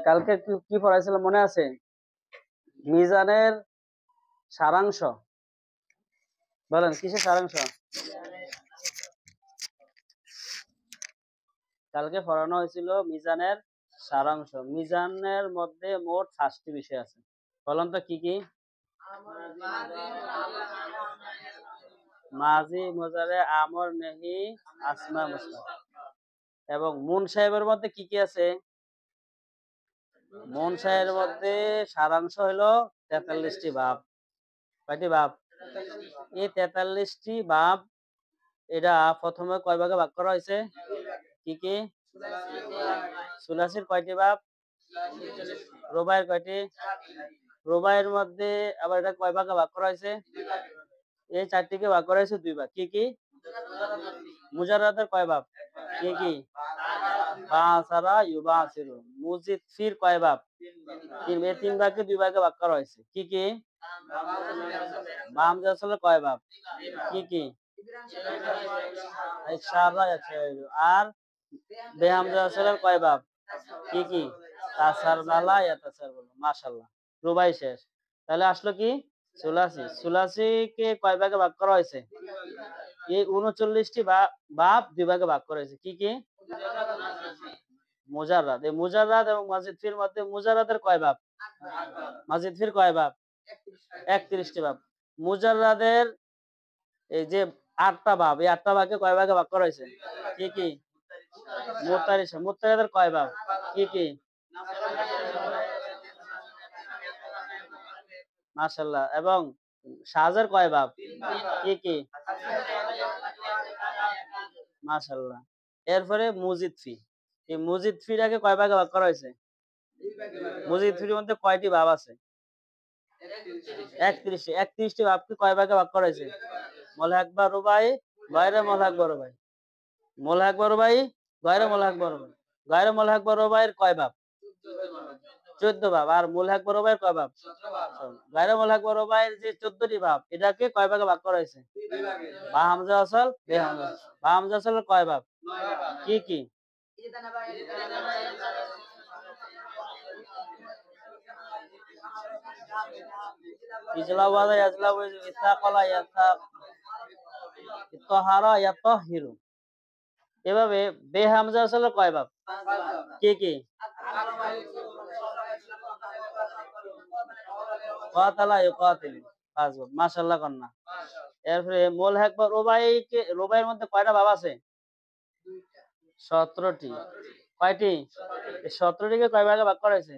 কালকে কি কি পড়াইছিলাম মনে আছে? মিজানের সারাংশ। বলেন কিসের সারাংশ? কালকে পড়ানো হয়েছিল মিজানের সারাংশ। মিজানের মধ্যে মোট 5টি বিষয় আছে। বলেন তো কি কি? মাজি, মুজারে, আমর, নেহি, আসমা, মুসনা। এবং মুন সাহেবের মধ্যে কি কি আছে? মুন সাহেবের মধ্যে সারাংশ হলো 43টি ভাব। কয়টি ভাব? এই 43টি ভাব এটা প্রথমে কয় ভাগে ভাগ করা হয়েছে? কি কি? সুলাসির কয়টি ভাব? রুবাইয়ের কয়টি? রুবাইয়ের মধ্যে আবার এটা কয় ভাগে ভাগ করা হয়েছে? এই 4টিকে ভাগ করা হয়েছে 2 ভাগ। কি কি? মুজাররাদের কয় ভাব? কি কি? বাসারা ইউবাসিরু। মুজিদ ফির কয় ভাব? 3। এই 3 ভাগকে 2 ভাগে ভাগ করা হয়েছে। কি কি? বাম আসলে কয় ভাব? কি কি? ইশারা ইয়াশাইরু। আর বেহামজা আসলে কয় ভাব? কি কি? তাসারবালা ইয়াতাসারবালু। মাশাআল্লাহ। রুবাই শেষ। তাহলে আসলো কি? সুলাসি। সুলাসিকে কয় ভাগে ভাগ করা হয়েছে? এই 39টি ভাব 2 ভাগে ভাগ করা হয়েছে। কি কি? মুজাররাদ। এই মুজাররাদ এবং মাজিদ ফির মধ্যে মুজাররাদের কয় ভাব? মাজিদ ফির কয় ভাব? 31টি ভাব। মুজাররাদের এই যে 8টা ভাব, এই 8টা ভাগকে কয় ভাগে ভাগ করা হয়েছে? কি কি? মুতারিশা। মুতারিদের কয় ভাব? কি কি? মাশাআল্লাহ। এবং সাজের কয় ভাব? কি কি? মাশাআল্লাহ। এরপরে মুজিদ ফি। এই মুজিদ ফিটাকে কয় ভাগে ভাগ করা হয়েছে? মুজিদ ফির মধ্যে কয়টি ভাব আছে? 31টি। 31টি ভাবকে কয় ভাগে ভাগ করা হয়েছে? মুলহাক বা রুবাই, গায়রে মুলহাক বা রুবাই। মুলহাক বা রুবাই, গায়রে মুলহাক বা রুবাই। গায়রে মুলহাক বা রুবাইয়ের কয় ভাব? 14 ভাব। আর মুলহাক বা রুবাইয়ের কয় ভাব? গায়রে মুলহাক বা রুবাইয়ের যে 14টি ভাব এটাকে কয় ভাগে ভাগ করা হয়েছে? বা হামজা আসল, বে হামজা। বা হামজা আসলের কয় ভাব? কি কি? ইজলাওয়াজা ইয়াজলাওয়াজু ইত্তাকালা ইত্তাহারা ইয়াতাহিরু। এভাবে বে হামজা আসলে কয় ভাব? কি কি? কাতালা ইউকাতিলু। 5 ভাব। মাশাআল্লাহ কন্যা। এরপরে মুলহাক বা রুবাইয়ের মধ্যে কয়টা ভাব আছে? 17টি। কয়টি? এই 17টিকে কয় ভাগে ভাগ করা হয়েছে?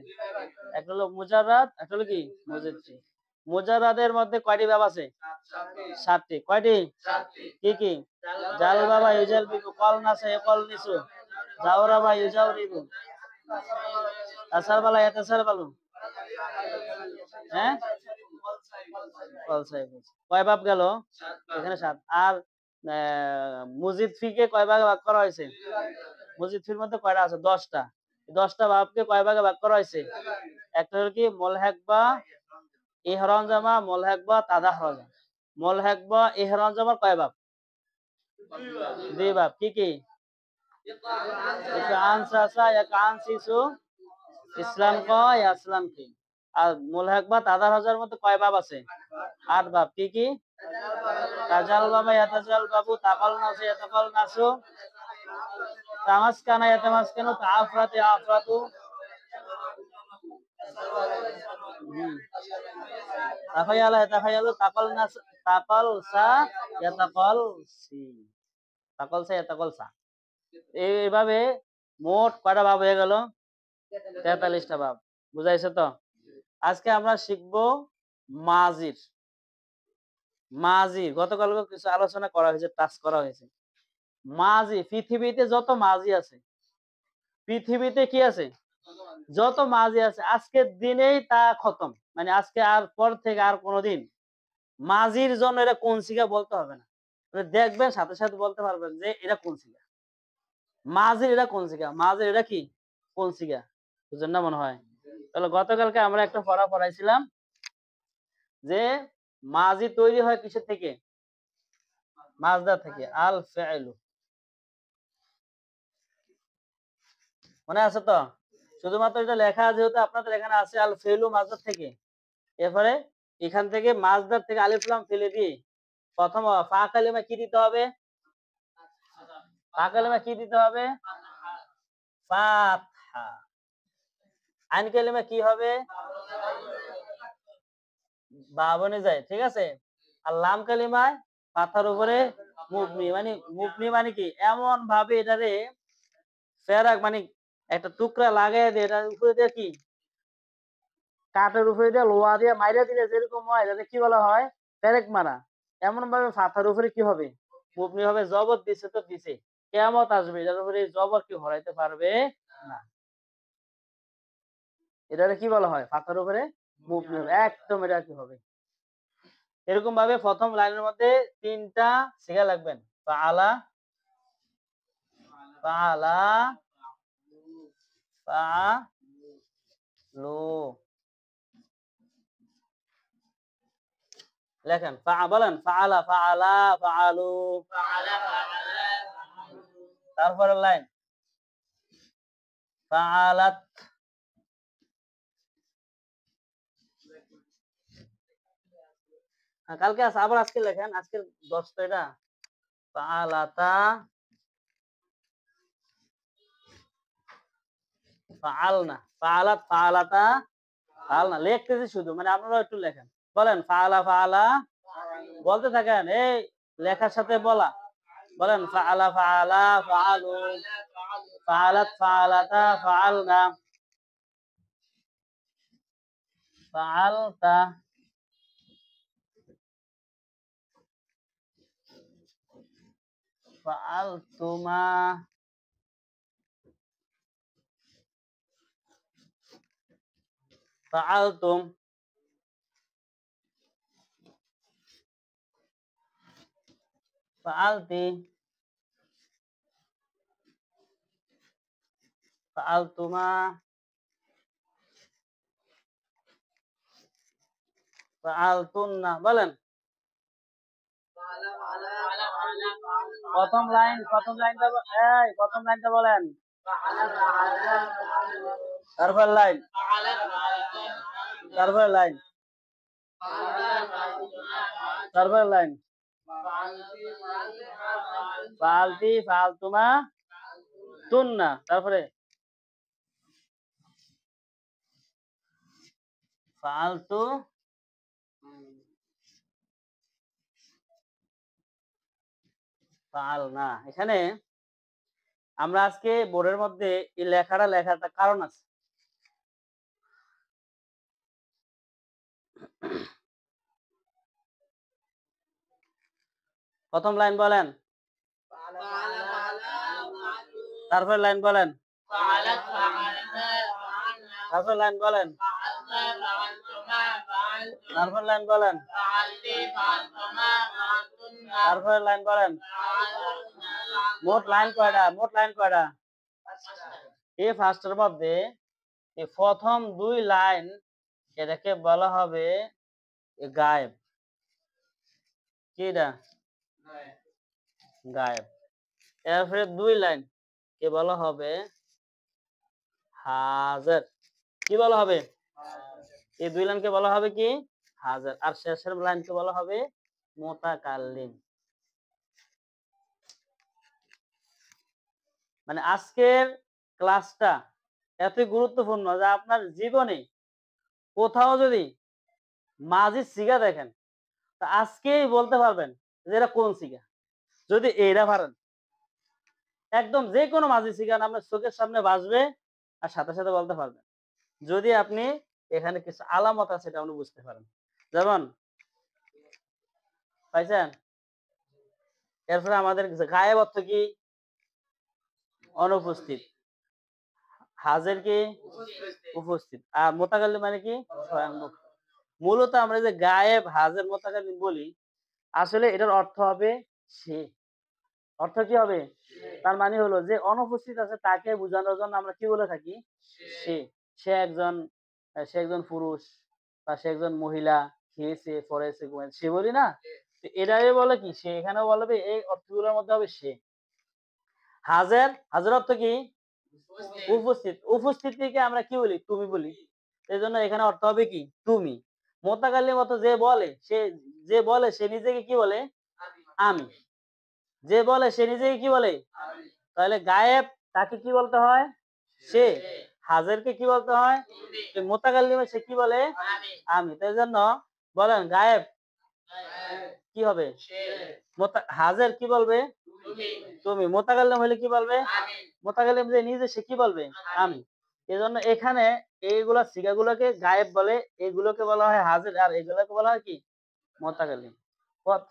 একটা হলো মুজাররাদ, একটা হলো কি? মুজিদ ফি। মুজাররাদের মধ্যে কয়টি ভাব আছে? 7টি। কয়টি? কি কি? জাল বাবা ইউজাল বিবু, কল নাসে কল নিসু, জাওরা বা ইউজাউরিবু, তাসার বালা ইয়াতাসার বালু। হ্যাঁ? কল সাহেব। কয় ভাব গেল? এখানে 7। আর মুজিদ ফিকে কয় ভাগে ভাগ করা হয়েছে? মুজিদ ফির মধ্যে কয়টা আছে? 10টা। 10টা ভাবকে কয় ভাগে ভাগ করা হয়েছে? একটা হলো কি? মুলহাক বা ইহরাম জামা, মুলহাক বা তাদাহরাজা। মুলহাক বা ইহরাম জামার কয় ভাব? 2 ভাব। কি কি? আন সাসা এক আন শিশু, ইসলাম ক ইসলাম কি। আর মুলহাক বা তাদাহরাজার মধ্যে কয় ভাব আছে? 8 ভাব। কি কি? তাজাল বাবা ইয়াতাজাল বাবু, তাকাল নাসু ইয়াতাকাল নাসু, তামাসকানা ইয়াতামাসকানু, তাআফরাত ইয়াফরাতু। তাখায়ালা ইয়াতাখায়ালু, তাকাল নাস, তাকাল সা ইয়াতাকাল সি। তাকাল সা ইয়াতাকাল সা। এইভাবে মোট কয়টা ভাব হয়ে গেল? 43টা ভাব। বুঝাইছে তো? আজকে আমরা শিখবো মাজির। মাজি গতকালকে কিছু আলোচনা করা হয়েছে, টাচ করা হয়েছে। মাজি, পৃথিবীতে যত মাজি আছে, পৃথিবীতে কি আছে? যত মাজি আছে আজকের দিনেই তা খতম। মানে আজকে আর পর থেকে আর কোনোদিন মাজির জন্য এটা কোন সিগা বলতে হবে না। দেখবেন সাথে সাথে বলতে পারবেন যে এটা কোন সিগা। মাজির এটা কোন সিগা, মাজির এটা কি কোন সিগা। বুঝলেন না মনে হয়? তাহলে গতকালকে আমরা একটা পড়াইছিলাম যে মাজি তৈরি হয় কিসের থেকে? মাজদা থেকে। আল ফেলু। মনে আছে তো? শুধুমাত্র এটা লেখা যেহেতু আপনাদের এখানে আছে আল ফেলু মাজদার থেকে, এরপরে এখান থেকে মাজদার থেকে আলিফ লাম ফেলে দিয়ে প্রথম ফা কালিমা কি দিতে হবে? ফা কালিমা কি দিতে হবে? ফাতহা। আইন কালিমা কি হবে? বা বনে যায়, ঠিক আছে। আর লাম কালিমায় পাতার উপরে মুবনি, মানে মুবনি মানে কি এমন ভাবে এটারে ফেরাক মানে একটা টুকরা লাগাই দিয়ে এটার উপরে দিয়ে কি কাঠের উপরে দিয়ে লোহা দিয়ে মাইরা দিলে যেরকম হয় এটাকে কি বলা হয়? পেরেক মারা। এমন ভাবে ফাতার উপরে কি হবে? মুবনি হবে। জবর দিছে তো দিছে, কিয়ামত আসবে এটার উপরে জবর কি হরাইতে পারবে না। এটারে কি বলা হয়? ফাতার উপরে মুবনি হবে, একদম এটা কি হবে। এরকম ভাবে প্রথম লাইনের মধ্যে তিনটা শিখা লাগবেন। ফাআলা, ফাআলা, ফাআলু। লেখেন বলেন ফাআলা, ফাআলা, ফাআলু। তারপরের লাইন ফাআলাত। কালকে আছে, আবার আজকে লেখেন, আজকের 10 তো এটা। ফাআলাতা, ফাআলনা, ফাআলাত, ফাআলাতা, ফাআলনা। লিখতেছি শুধু, মানে আপনারা একটু লেখেন। বলেন ফাআলা, ফাআলা, বলতে থাকেন, এই লেখার সাথে বলা। বলেন ফাআলা, ফাআলা, ফাআলু, ফাআলাত, ফাআলাতা, ফাআলনা, ফাআলতা, ফাআলতুমা, ফাআলতুম, ফাআলতি, ফাআলতুমা, ফাআলতুন্না। বলেন প্রথম লাইন, প্রথম লাইনটা এই প্রথম লাইনটা বলেন। তারপর লাইন, তারপর লাইন, তারপর লাইন। ফালতি, ফালতুমা, তুন্না। তারপরে ফালতু, ফালনা। এখানে আমরা আজকে বোর্ডের মধ্যে এই লেখাটা লেখার একটা কারণ আছে। প্রথম লাইন বলেন, তারপর লাইন বলেন, তারপর লাইন বলেন, তারপর লাইন বলেন, তারপর লাইন বলেন। মোট লাইন কয়টা? মোট লাইন কয়টা? এই ফার্স্টের মধ্যে এই প্রথম 2 লাইন এটাকে বলা হবে গায়েব। কি এটা? গায়েব। এরপরে 2 লাইন কে বলা হবে হাজার। কি বলা হবে? এই 2 লাইনকে বলা হবে কি? হাজার। আর শেষের লাইনকে বলা হবে মুতাকাল্লিম। মানে আজকের ক্লাসটা এত গুরুত্বপূর্ণ যে আপনার জীবনে কোথাও যদি মাঝি সিগা দেখেন, তা আজকেই বলতে পারবেন যে এটা কোন সিগা। যদি এইটা পারেন, একদম যে কোনো মাঝি সিগা আপনার চোখের সামনে বাজবে আর সাথে সাথে বলতে পারবেন। যদি আপনি এখানে কিছু আলামত আছে এটা আপনি বুঝতে পারেন। যেমন পাইছেন? এরপরে আমাদের গায়েব অর্থ কি? অনুপস্থিত। হাজির কি? উপস্থিত। আর মুতাকাল্লিম মানে কি? স্বয়ংমুখ। মূলত আমরা যে গায়েব, হাজির, মুতাকাল্লিম বলি, আসলে এটার অর্থ হবে সে। অর্থ কি হবে? তার মানে হলো যে অনুপস্থিত আছে তাকে বোঝানোর জন্য আমরা কি বলে থাকি? সে। সে একজন, সে একজন পুরুষ বা সে একজন মহিলা, খেয়েছে, পড়েছে, ঘুমাইছে, সে বলি না? এটাই বলে কি সে। এখানেও বলবে এই অর্থগুলোর মধ্যে হবে সে। হাজের, হাজের অর্থ কি? উপস্থিত। উপস্থিতিকে আমরা কি বলি? তুমি বলি। এজন্য এখানে অর্থ হবে কি? তুমি। মুতাকাল্লিম অর্থ যে বলে সে নিজেকে কি বলে? আমি। যে বলে সে নিজেকে কি বলে? তাহলে গায়েব তাকে কি বলতে হয়? সে। হাজিরকে কি বলতে হয়? মুতাকাল্লিমে সে কি বলে? আমি। তো এজন্য বলেন গায়েব কি হবে? হাজির কি বলবে? তুমি। মুতাকাল্লিম হইলে কি বলবে? মুতাকাল্লিম যে নিজে সে কি বলবে? আমি। এজন্য এখানে এইগুলা সিগাগুলোকে গায়েব বলে, এগুলোকে বলা হয় হাজির আর এগুলোকে বলা হয় কি? মুতাকাল্লিম।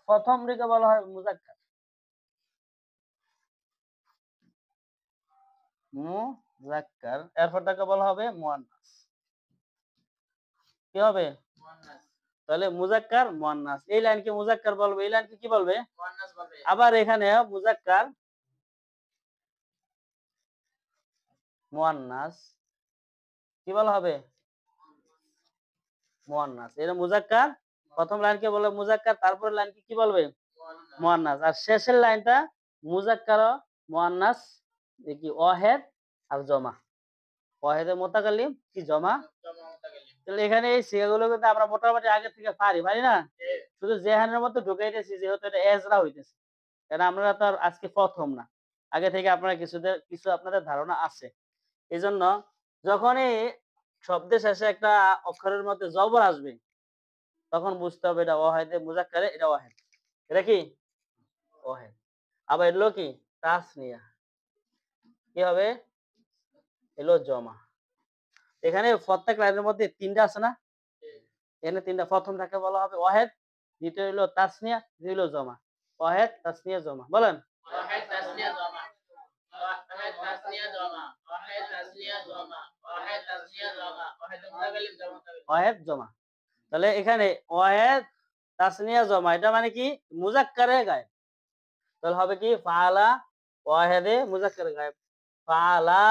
প্রথম দিকে বলা হয় মুযাক্কার। মুযাক্কার এরপরটাকে বলা হবে মুয়ান্নাস। কি হবে? তাহলে মুযাক্কার মুয়ান্নাস। এই লাইনকে মুযাক্কার বলবে, এই লাইনকে কি বলবে? মুয়ান্নাস বলবে। আবার এখানে মুযাক্কার মুয়ান্নাস কি বলা হবে? মুয়ান্নাস। এটা মুযাক্কার প্রথম লাইনকে বলে মুযাক্কার, তারপরের লাইনকে কি বলবে? মুয়ান্নাস। আর শেষের লাইনটা মুযাক্কার মুয়ান্নাস কি ওয়াহেদ আর জমা। ওয়াহেদে মুতাকাল্লিম কি জমা? তাহলে এখানে এই সিগাগুলো কিন্তু আমরা মোটামুটি আগে থেকে পারি না? শুধু জেহানের মধ্যে ঢুকাইতেছি যেহেতু এটা এজরা হইতেছে। কারণ আমরা তো আর আজকে প্রথম না। আগে থেকে আপনারা কিছু আপনাদের ধারণা আছে। এজন্য যখনই শব্দের শেষে একটা অক্ষরের মধ্যে জবর আসবে তখন বুঝতে হবে এটা ওয়াহেদে মুযাক্কারে এটা ওয়াহেদ। এটা কি? ওয়াহেদ। আবার এগুলো কি? তাসনিয়া। কি হবে? এলো জমা। এখানে প্রত্যেক লাইনের মধ্যে ৩ টা আছে না? এখানে ৩ টা। প্রথমটাকে বলা হবে ওয়াহেদ, দ্বিতীয় হলো তাসনিয়া, তৃতীয় হলো জমা। ওয়াহেদ, তাসনিয়া, জমা। বলেন। ওয়াহেদ, তাসনিয়া, জমা। ওয়াহেদ, তাসনিয়া, জমা। ওয়াহেদ, তাসনিয়া, জমা। ওয়াহেদ, তাসনিয়া, জমা। ওয়াহেদ মুতাকাল্লিম জমা। ওয়াহেদ জমা। তাহলে এখানে ওয়াহেদ, তাসনিয়া, জমা এটা মানে কি? মুযাক্কারে গায়েব। তাহলে হবে কি? ফাআলা ওয়াহেদে মুযাক্কারে গায়েব। ফাআলা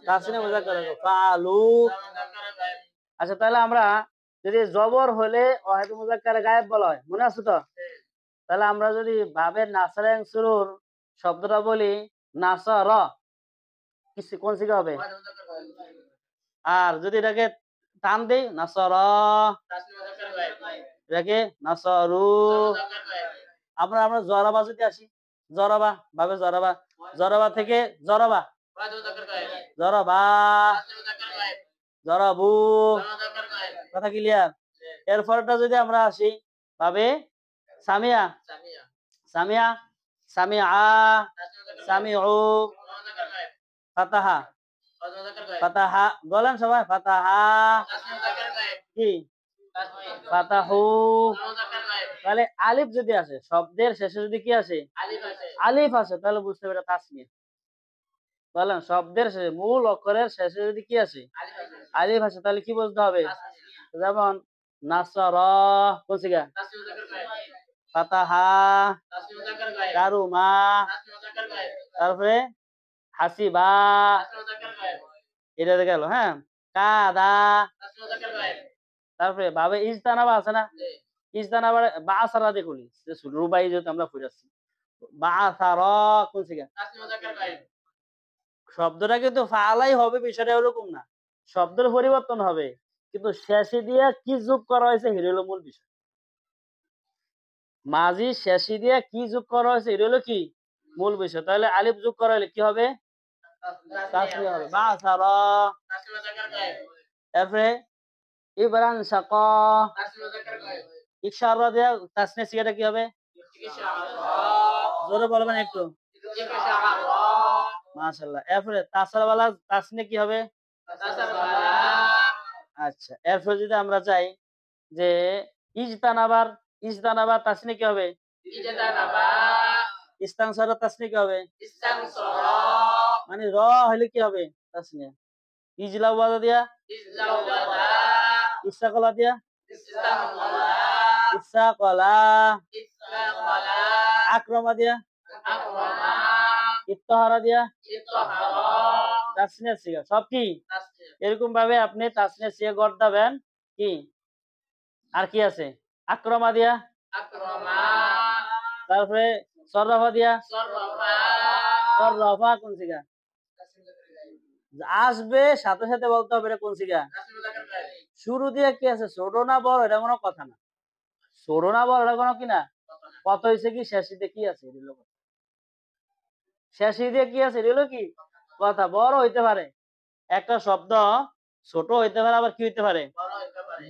তাসনিয়া মুযাক্কারে গায়েব। ফাআলু। আচ্ছা তাহলে আমরা যদি জবর হলে ওয়াহেদ মুযাক্কারে গায়েব বলা হয়, মনে আছে তো? তাহলে আমরা যদি ভাবের নাসারেন শুরুর শব্দটা বলি নাসার, কি কোন সিগা হবে? আর যদি এটাকে টান দেই নাসার, এটাকে নাসারু। আমরা আমরা জরাবা যদি আসি, জরাবা ভাবে জরাবা, জরাবা থেকে জরাবা, জরাবা, জরাবু। কথা ক্লিয়ার? এরপরটা যদি আমরা আসি ভাবে সামিয়া, সামিয়া, সামিআ, সামিউ, ফাতাহা, ফাতাহা। বলেন সবাই ফাতাহা। কি? ফাতাহু। তাহলে আলিফ যদি আসে, শব্দের শেষে যদি কি আসে? আলিফ আসে তাহলে বুঝতে হবে এটা তাসনিয়া। বলেন শব্দের শেষে মূল অক্ষরের শেষে যদি কি আসে? আলিফ আসে তাহলে কি বুঝতে হবে? যেমন নাসারা কোন সিগা? ফাতাহা, কারুমা, তারপরে হাসিবা, এটা গেল। হ্যাঁ, কাদা, তারপরে ভাবে ইজতানাবা আছে না? ইজতানাবা বাসারা দেখুন রুবাই যেহেতু আমরা পড়াচ্ছি বাসারা কোন সিগা? শব্দটা কিন্তু ফালাই হবে, বিষয়টা এরকম না। শব্দের পরিবর্তন হবে কিন্তু শেষে দিয়ে কি যোগ করা হয়েছে এটা হলো মূল বিষয়। মাঝি শেষে দিয়ে কি যোগ করা হয়েছে এটা হলো কি? মূল বিষয়। তাহলে আলিফ যোগ করা হলে কি হবে? তাসনিয়া হবে। বাসারা। তারপরে ইবরান সাকা, ইকশারা দিয়ে তাসনিয়া সিগাটা কি হবে? জোরে বলবেন একটু। মাশাআল্লাহ। এরপরে তাসরাওয়ালা তাসনিয়া কি হবে? আচ্ছা এরপরে যদি আমরা চাই যে ইজতানাবার, ইজতানাবা তাসনিয়া কি হবে? ইস্তানসারা তাসনিয়া কি হবে? মানে র হলে কি হবে? তাসনিয়া। ইজলাওয়াদা দিয়া ইসাকলা দিয়া ইসাকলা, আক্রমা দিয়া ইত্তহারা দিয়া তাসনিয়া সিগা। সব কি এরকম ভাবে আপনি তাসনিয়া সিগা গড়াবেন। কি আর কি আছে? আক্রমা দিয়া, তারপরে সররাফা দিয়া, সররাফা কোন সিগা? আসবে সাথে সাথে বলতে হবে এটা কোন সিগা। শুরু দিয়ে কি আছে, ছোট না বড় এটা কোনো কথা না। ছোট না বড় এটা কোনো কি না কথা হয়েছে কি, শেষিতে কি আছে এটা হলো কথা। শেষি দিয়ে কি আছে এটা হলো কি কথা। বড় হইতে পারে একটা শব্দ, ছোট হইতে পারে, আবার কি হইতে পারে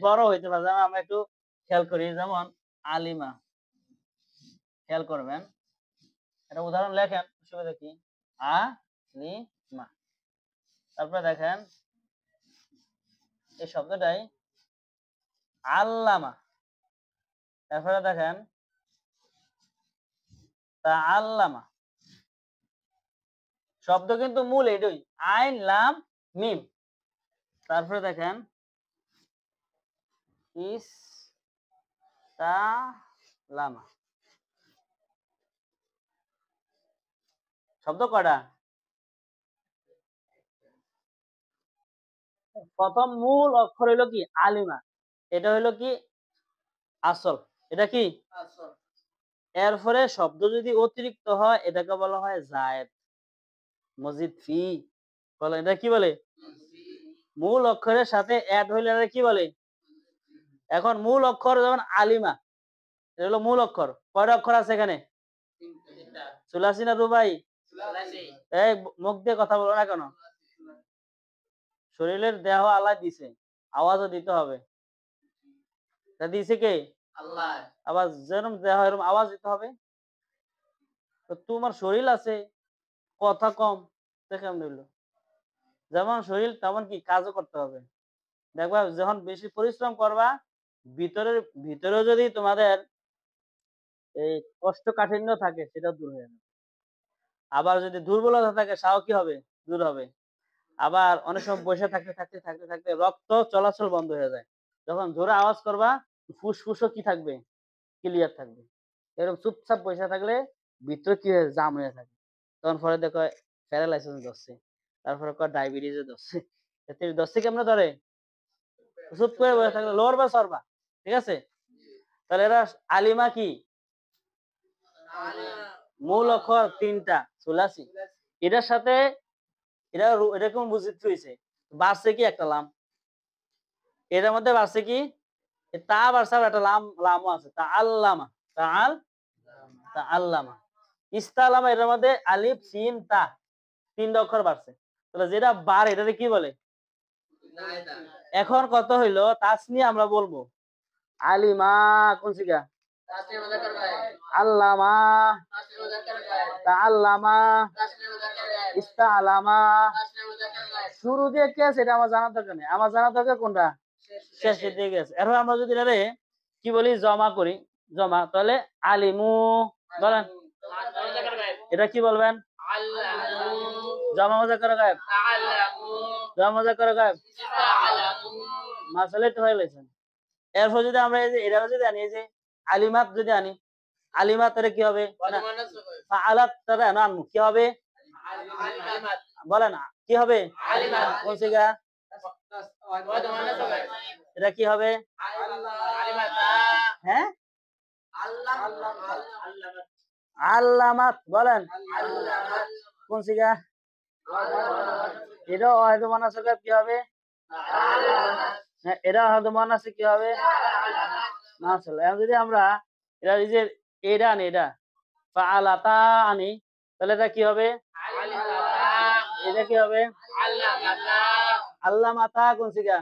বড় হইতে পারে। যেমন আমরা একটু খেয়াল করি, যেমন আলিমা, খেয়াল করবেন একটা উদাহরণ লেখেন, সুবিধা কি আলিমা। তারপরে দেখেন এই শব্দটাই আল্লামা। তারপরে দেখেন তা আল্লামা, শব্দ কিন্তু মূল এটাই, আইন লাম মিম। তারপরে দেখেন ইস তা লামা, শব্দ কয়টা? প্রথম মূল অক্ষর হইলো কি আলিমা, এটা হইলো কি আসল, এটা কি এরপরে শব্দ যদি অতিরিক্ত হয় এটাকে বলা হয় জায়েদ, মজিদ ফি বলে, এটা কি বলে মূল অক্ষরের সাথে অ্যাড হইলে এটা কি বলে। এখন মূল অক্ষর যেমন আলিমা, এটা হলো মূল অক্ষর, কয়টা অক্ষর আছে এখানে? চুলাসি না রুবাই? এই মুখ দিয়ে কথা বলো না কেন? শরীরের দেহ আল্লাহ দিছে, আওয়াজও দিতে হবে। তা দিছে কে? আল্লাহ। আবার যেরকম দেহ এরকম আওয়াজ দিতে হবে। তো তোমার শরীর আছে, কথা কম, কেমন হইলো? যেমন শরীর তেমন কি কাজও করতে হবে। দেখবা যখন বেশি পরিশ্রম করবা, ভিতরের ভিতরেও যদি তোমাদের এই কষ্টকাঠিন্য থাকে সেটা দূর হয়ে যাবে। আবার যদি দুর্বলতা থাকে তাও কি হবে? দূর হবে। আবার অনেক সময় বসে থাকতে থাকতে থাকতে থাকতে রক্ত চলাচল বন্ধ হয়ে যায়। যখন জোরে আওয়াজ করবা ফুসফুসও কি থাকবে? ক্লিয়ার থাকবে। এরকম চুপচাপ বসে থাকলে ভিতরে কি হয়ে জাম হয়ে থাকে। তখন পরে দেখো প্যারালাইসিস ধরছে। তারপরে কয় ডায়াবেটিসে ধরছে। এতে ধরছে কেমনে ধরে? চুপ করে বসে থাকলে লড়বা সরবা। ঠিক আছে? তাহলে এরা আলিমা কি? মূল অক্ষর ৩টা চুলাসি। এটার সাথে এটা এরকম বুঝিত হয়েছে। বাড়ছে কি একটা লাম। এটার মধ্যে বাড়ছে কি তা বাড়ছে, একটা লাম লামও আছে, তা আল্লামা, তা আল তা আল্লামা, ইস্তালামা। এটার মধ্যে আলিফ সিন তা ৩টা অক্ষর বাড়ছে। তাহলে যেটা বার এটাকে কি বলে? এখন কত হইলো তাসনিয়া আমরা বলবো আলিমা কোন সিগা? আল্লামা, তাআল্লামা, ইস্তাআলামা। শুরু দিয়ে কি আছে এটা আমার জানা দরকার নেই, আমার জানা দরকার কোনটা শেষের দিকে আছে। এরপর আমরা যদি এটারে কি বলি জমা করি, জমা, তাহলে আলিমু বলেন, এটা কি বলবেন? জমা মুযাক্কার গায়েব, জমা মুযাক্কার গায়েব, মাসালে তো হয়ে গেছে। এরপর যদি আমরা এই যে এটা যদি আনি, এই যে আলিমাত যদি আনি, আলিমাত এর কি হবে? ফাআলাত তারা না আনমু কি হবে? বলেন কি হবে? কোন সিগা? এটা কি হবে? হ্যাঁ আল্লামাত বলেন কোন সিগা? এটা হয়তো মনাসক কি হবে? হ্যাঁ এটা হয়তো মনাসে কি হবে? মাশাআল্লাহ। এখন যদি আমরা এটা এই যে এটা আনি, এটা ফাআলাতা আনি, তাহলে এটা কি হবে? এটা কি হবে? আল্লামাতা কোন সিগা?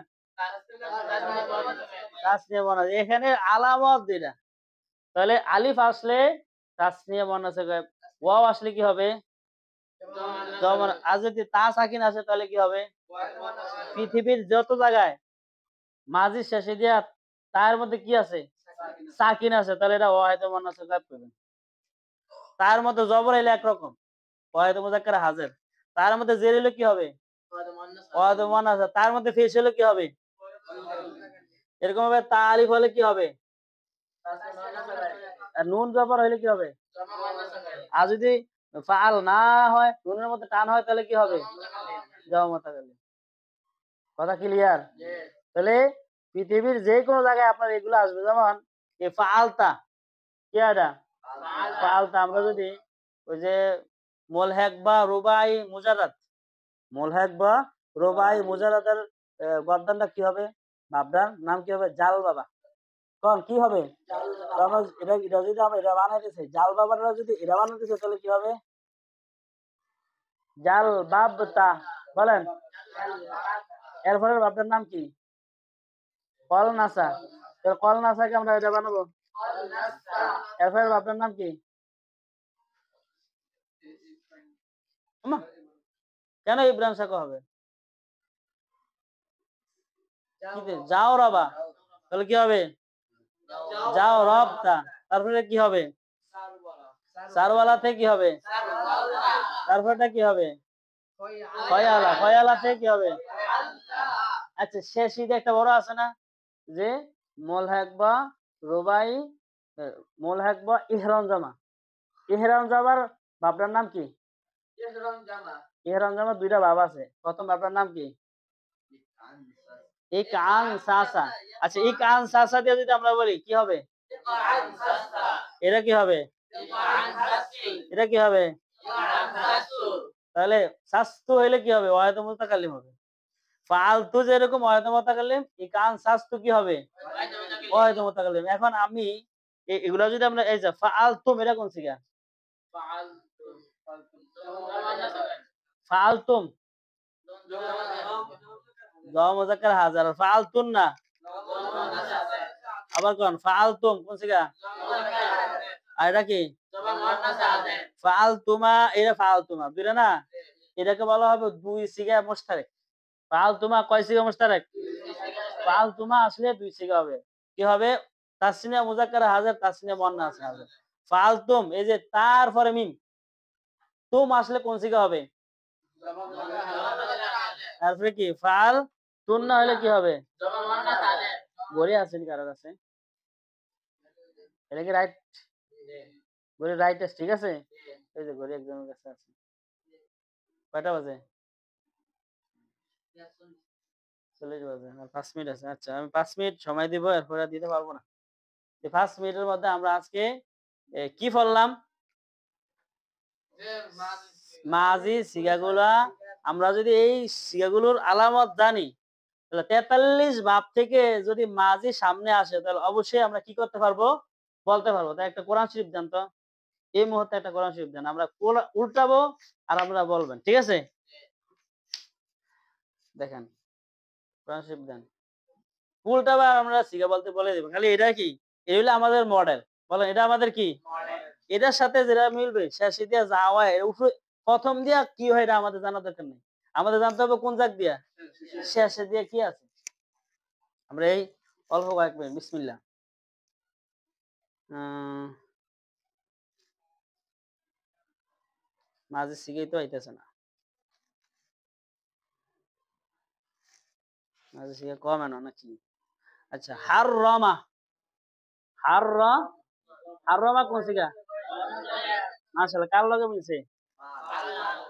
তাসনিয়া মুয়ান্নাস। এখানে আলামত যেটা, তাহলে আলিফ আসলে তাসনিয়া মুয়ান্নাস গায়েব, ওয়াও আসলে কি হবে? জমা। আর যদি তা সাকিন আসে তাহলে কি হবে? পৃথিবীর যত জায়গায় মাঝি শেষে দিয়া তার মধ্যে কি আছে? সাকিন আছে, তাহলে এটা ওয়াহিদ মুয়ান্নাস গায়েব করবেন। তার মধ্যে জবর হইলে একরকম, ওয়াহিদ মুযাক্কার হাজির। তার মধ্যে জের হইলে কি হবে? ওয়াহিদ মুয়ান্নাস। তার মধ্যে ফেস হইলে কি হবে? এরকম ভাবে তা আলিফ হলে কি হবে? আর নুন জবর হইলে কি হবে? আর যদি ফাল না হয়, নুনের মধ্যে টান হয়, তাহলে কি হবে? জমা মুতাকাল্লিম। কথা ক্লিয়ার? তাহলে পৃথিবীর যে কোনো জায়গায় আপনার এগুলো আসবে, যেমন এই ফালতা কি এটা? ফালতা আমরা যদি ওই যে মুলহাক বা রুবাই মুজাররাদ মুলহাক বা রুবাই মুজারাদার গর্দানটা কি হবে? বাবদার নাম কি হবে? জাল বাবা। কোন কি হবে? আমরা এটা যদি আমরা এটা বানাইতেছি, জাল বাবাটা যদি এটা বানাইতেছি তাহলে কি হবে? জাল বাবতা। বলেন। এরপরের বাবদার নাম কি? Call NASA. তো কল নাসাকে আমরা এটা বানাবো। এরপরের বাবদার নাম কি? ওমা, কেন ইব্রাহিম সাকো হবে? যাও রবা। তাহলে কি হবে? যাও রবতা। তারপরে কি হবে? সারওয়ালাতে কি হবে? তারপরটা কি হবে? ফয়ালা। ফয়ালাতে কি হবে? আচ্ছা, শেষ ঈদে একটা বড় আছে না, যে মোলহাক বা রুবাই, মোলহাক বা ইহরাম জামা। ইহরাম জামার বাপটার নাম কি? ইহরাম জামার দুইটা বাপ আছে। প্রথম বাপটার নাম কি? ইক আন সাসা। আচ্ছা, ইক আন সাসা দিয়ে যদি আমরা বলি কি হবে? এটা কি হবে? এটা কি হবে? তাহলে সাস্তু হইলে কি হবে? ওয়াহিদ মুতাকাল্লিম হবে। ফালতু যেরকম ওয়াহিদ মুতাকাল্লিম, ইকান সাস্তু কি হবে? ওয়াহিদ মুতাকাল্লিম। এখন আমি এগুলা যদি আমরা এই যে ফালতুম, এটা কোন সিগা? ফালতুম জ মুজাক্কার হাজার। ফালতুন না, আবার কোন ফালতুম কোন সিগা? আর এটা কি? ফালতুমা। এটা ফালতুমা দুইটা না, এটাকে বলা হবে দুই সিগা মুশতারেক। ফালতুমা কয় সিগা মুশতারেক? ফালতুমা আসলে দুই সিগা হবে। কি হবে? তাসনিয়া মুজাক্কার হাজার, তাসনিয়া মুয়ান্নাস হাজার। ফালতুম, এই যে তারপরে মিম, তুম আসলে কোন সিগা হবে? তারপরে কি ফাল তুন না হলে কি হবে? গড়ি আছে নি কারোর কাছে? এটা কি রাইট? গড়ি রাইট আছে, ঠিক আছে। এই যে গড়ি একজনের কাছে আছে। কয়টা বাজে? 40 বাজে। আর 5 মিনিট আছে। আচ্ছা, আমি 5 মিনিট সময় দিব, এরপরে আর দিতে পারবো না। এই 5 মিনিটের মধ্যে আমরা আজকে কি পড়লাম? মাজি সিগাগুলা। আমরা যদি এই সিগাগুলোর আলামত জানি, তাহলে 43 ভাব থেকে যদি মাজি সামনে আসে, তাহলে অবশ্যই আমরা কি করতে পারবো? বলতে পারবো। তাই একটা কোরআন শরীফ দেন তো। এই মুহূর্তে একটা কোরআন শরীফ দেন, আমরা উল্টাবো আর আমরা বলবেন, ঠিক আছে? দেখেন, কোরআন শরীফ দেন, উল্টাবো আর আমরা সিগা বলতে বলে দেবো। খালি এটা কি? এই হলো আমাদের মডেল। বলেন, এটা আমাদের কি? এটার সাথে যেটা মিলবে শেষে দিয়া যাওয়া, প্রথম দিয়া কি হয় এটা আমাদের জানা দরকার নেই। আমাদের জানতে হবে কোন জায়গা দিয়া, শেষে দিয়ে কি আছে। আমরা এই অল্প কয়েক মিনিট বিসমিল্লাহ। মাঝে শিখেই তো আইতেছে না, মাঝে শিখে কমে না নাকি? আচ্ছা, হার রমা। হার হার রমা কোন শিখা? মাশাআল্লাহ, কার লগে মিলছে?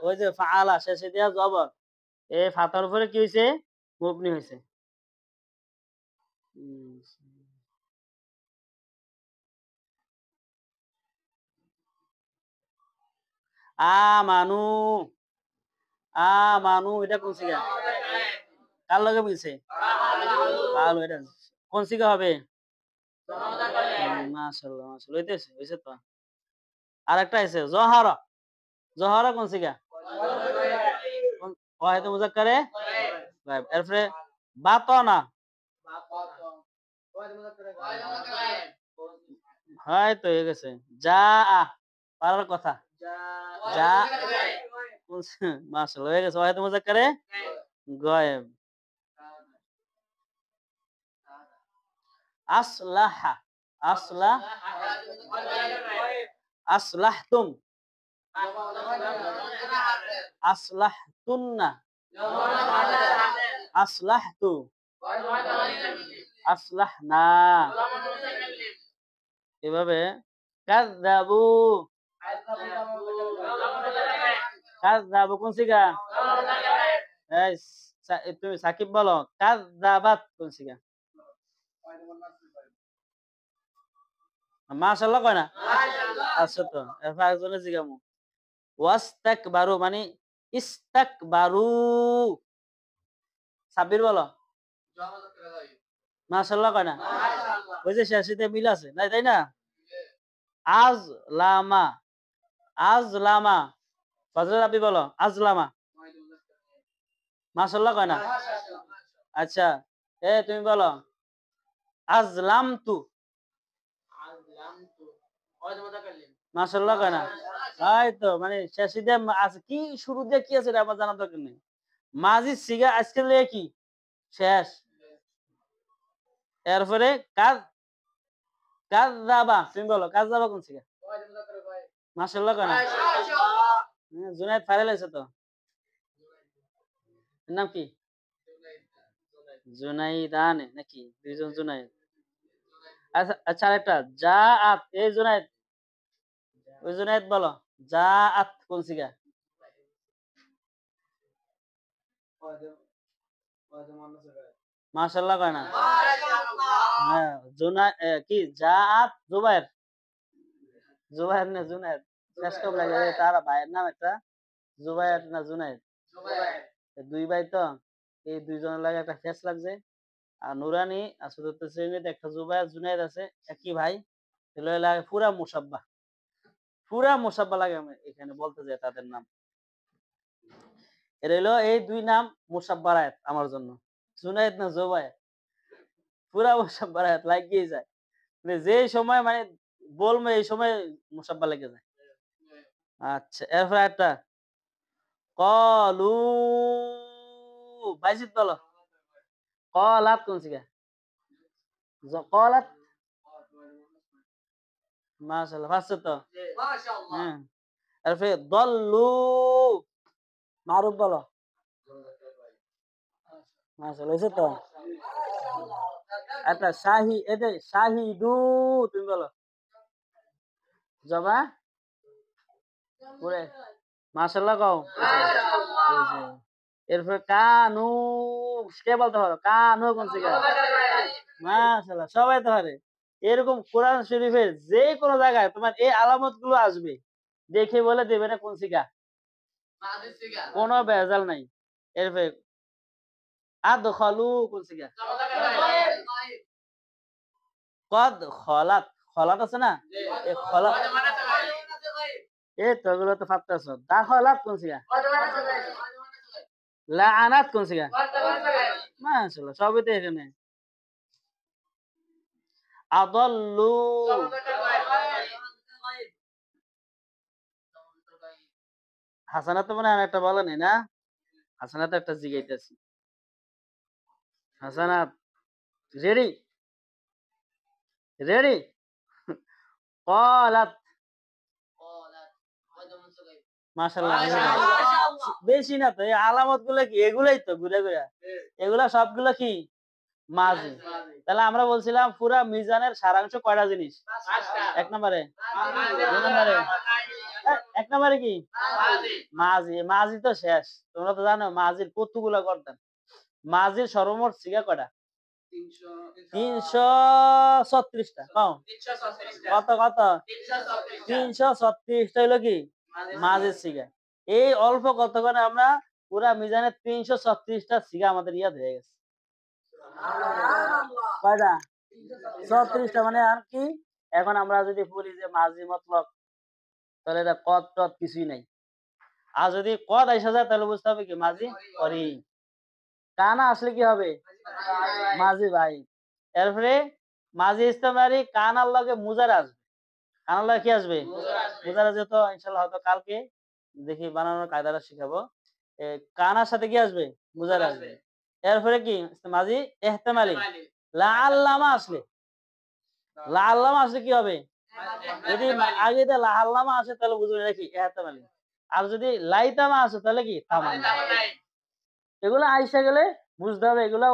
ওই যে ফাআলা শেষে দিয়া জবর, এই ফাতার উপরে কি হইছে? মুবনি হইছে। আমানু। আমানু এটা কোন সিগা? কার লগে মিলছে? ভালো, এটা কোন সিগা হবে? মাশাআল্লাহ, মাশাআল্লাহ, হইতেছে, হইছে তো। আরেকটা আছে জহারা। জহারা কোন সিগা? ওয়াহিদ মুজাক্কারে গায়েব। এরপরে বাতনা। হয় তো, হয়ে গেছে। যা পারার কথা। যা মাশাআল্লাহ, হয়ে গেছে। ওয়াহিদ মুজাক্কারে গায়েব। আসলাহা। আসলাহ। আসলাহতুম। আসলাহতুন্না। আসলাহতু। আসলাহনা। এভাবে কাযযাবু। কাযযাবু কোন সিগা? এই তুমি সাকিব বলো, কাযযাবাত কোন সিগা? মাশাআল্লাহ কয় না? আচ্ছা, তো এরপর একজনের জিগামু। ওয়াস্তাকবারু মানে ইস্তাকবারু। সাব্বির বলো। মাশাআল্লাহ কয় না? ওই যে শেষেতে মিল আছে নাই, তাই না? আজলামা, আজলামা। ফজলে রাব্বি বলো আজলামা। মাশাআল্লাহ কয় না? আচ্ছা, তুমি বলো আজলামতু। মাশাআল্লাহ কয় না? এই তো মানে শেষে দিয়ে আছে কি, শুরু দিয়ে কি আছে এটা আমার জানার দরকার নেই। মাঝি সিগা আজকে লেগে কি শেষ। এরপরে কাজ, কাযযাবা। তুমি বলো কাযযাবা কোন সিগা? মাশাআল্লাহ কয় না? জুনায়েদ ফাইনাল হইছে তো। এর নাম কি? জুনাইদান নাকি? দুইজন জুনায়েদ। আচ্ছা আচ্ছা, আরেকটা জাআত। এই জুনায়েদ, ওই জুনায়েদ বলো জাআত কোন সিগা? মাশাআল্লাহ কয় না? হ্যাঁ, কি জাআত জুবায়ের। জুবায়ের না জুনায়েদ। শেষ কম লাগে তার ভাইয়ের নাম একটা জুবায়ের না জুনায়েদ। দুই ভাই তো, এই দুইজনের লাগে একটা ফেস লাগছে। আর নুরানি আর চতুর্থ শ্রেণীতে একটা জুবায়ের জুনায়েদ আছে, একই ভাই। এগুলো লাগে পুরা মুসাব্বা, পুরা মুসাব্বা লাগে এখানে বলতে যায় তাদের নাম। এর হইলো এই দুই নাম মুসাব্বার আয়াত আমার জন্য। জুনায়েদ না জুবায়ের, পুরা মুসাব্বার আয়াত লাগিয়ে যায়। মানে যে সময় মানে বলবো এই সময় মুসাব্বা লেগে যায়। আচ্ছা, এরপর একটা কলু। বাইজিদ বলো কলাত কোন সিগা? কলাত। মাশাআল্লাহ পারছো তো। হ্যাঁ, এরপরে দল্লু। মারুফ বলো। মাশাআল্লাহ হইছে তো। আচ্ছা এতে শাহিদু। তুমি বলো জবা পুরে। মাশাআল্লাহ কও। এরপরে কানু। কে বলতে পারো কানু কোন সিগা? মাশাআল্লাহ সবাই তো পারে। এরকম কোরআন শরীফের যে কোনো জায়গায় তোমার এই আলামত গুলো আসবে, দেখে বলে দেবে না কোন সিগা। কোনো ভেজাল নাই। এরপরে আদখালু কোন সিগা? কদ খলাত। খলাত আছে না? এই খলাত। এই তো এগুলো তো ফাত্তাছো। দাখলাত কোন সিগা? লাআনাত কোন সিগা? মাশাআল্লাহ সবই তো এখানে। আদাল্লু। হাসানাত তো মনে হয় একটা বলে নাই না? হাসানাত একটা জিগাইতেছি। হাসানাত রেডি? রেডি? কলাত। মাশাআল্লাহ। বেশি না তো, এই আলামত গুলো কি এগুলাই তো ঘুরে ঘুরে। এগুলা সবগুলো কি মাজি। তাহলে আমরা বলছিলাম পুরা মিজানের সারাংশ কয়টা জিনিস? এক নম্বরে, দুই নম্বরে, এক নম্বরে কি মাজি। মাজি তো শেষ। তোমরা তো জানো মাজির কতগুলো করতেন। মাজির সর্বমোট সিগা কয়টা? ৩৩৬টা। কত কত? ৩৩৬টা হইলো কি মাজির সিগা। এই অল্প কতক্ষণে আমরা পুরা মিজানের ৩৩৬টা সিগা আমাদের ইয়াদ হয়ে গেছে। কয়টা? ৩৬টা। মানে আর কি, এখন আমরা যদি বলি যে মাঝি মতলব, তাহলে এটা কদ টদ কিছুই নাই। আর যদি কদ আইসা যায় তাহলে বুঝতে হবে কি মাঝি করি। কানা আসলে কি হবে? মাঝি ভাই। এরপরে মাঝি ইস্তেমারি কানার লগে মুজার আসবে। কানার লগে কি আসবে? মুজার আসবে তো ইনশাআল্লাহ হয়তো কালকে দেখি বানানোর কায়দাটা শিখাবো। কানার সাথে কি আসবে? মুজার আসবে। এরপরে কি মাঝি ইহতেমালি। লাআল্লামা আসলে, লাআল্লামা আসলে কি হবে? যদি আগে লাআল্লামা আসে তাহলে বুঝবে নাকি ইহতেমালি। আর যদি লাইতামা আসে তাহলে কি তামান্না। এগুলো আইসা গেলে বুঝতে হবে এগুলা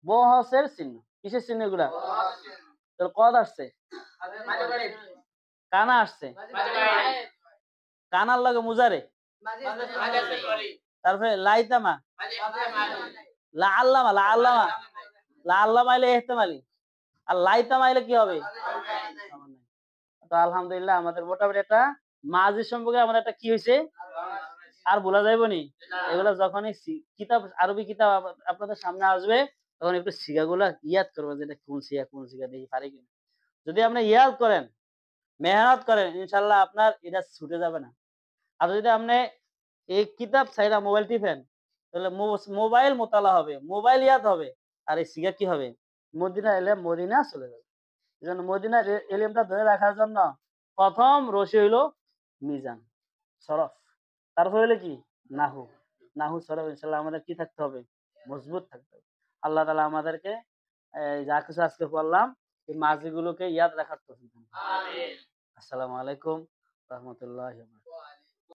বহসের চিহ্ন। কিসের চিহ্ন এগুলা? তো কদ আসছে, কানা আসছে, কানার লগে মুজারে, তারপরে লাইতামা, লাআল্লামা, লাআল্লামা, লাআল্লামা আইলে ইহতেমালি, আর লাইতামা আইলে কি হবে? তো আলহামদুলিল্লাহ আমাদের মোটামুটি একটা মাঝি সম্পর্কে আমাদের একটা কি হয়েছে আর ভোলা যাইব নি? এগুলা যখনই কিতাব আরবি কিতাব আপনাদের সামনে আসবে তখন একটু সিগাগুলা ইয়াদ করবেন যে এটা কোন সিগা দেখি পারি কিনা। যদি আপনি ইয়াদ করেন, মেহনত করেন ইনশাআল্লাহ আপনার এটা ছুটে যাবে না। আর যদি আপনি এই কিতাব ছাইড়া মোবাইল টিপেন তাহলে মোবাইল মোতালা হবে, মোবাইল ইয়াদ হবে। আর এই সিগা কি হবে? মদিনা এলে মদিনা চলে যাবে। এজন্য মদিনার এলিমটা ধরে রাখার জন্য ১ম রশি হইলো মিজান, সরফ। তারপর হইলো কি? নাহু। নাহু, সরফ ইনশাআল্লাহ আমাদের কি থাকতে হবে? মজবুত থাকতে হবে। আল্লাহ তাআলা আমাদেরকে যা কিছু আজকে বললাম এই মাঝিগুলোকে ইয়াদ রাখার তৌফিক দান করুন। আমিন। আসসালামু আলাইকুম ওয়া রাহমাতুল্লাহি ওয়া বারাকাতুহু।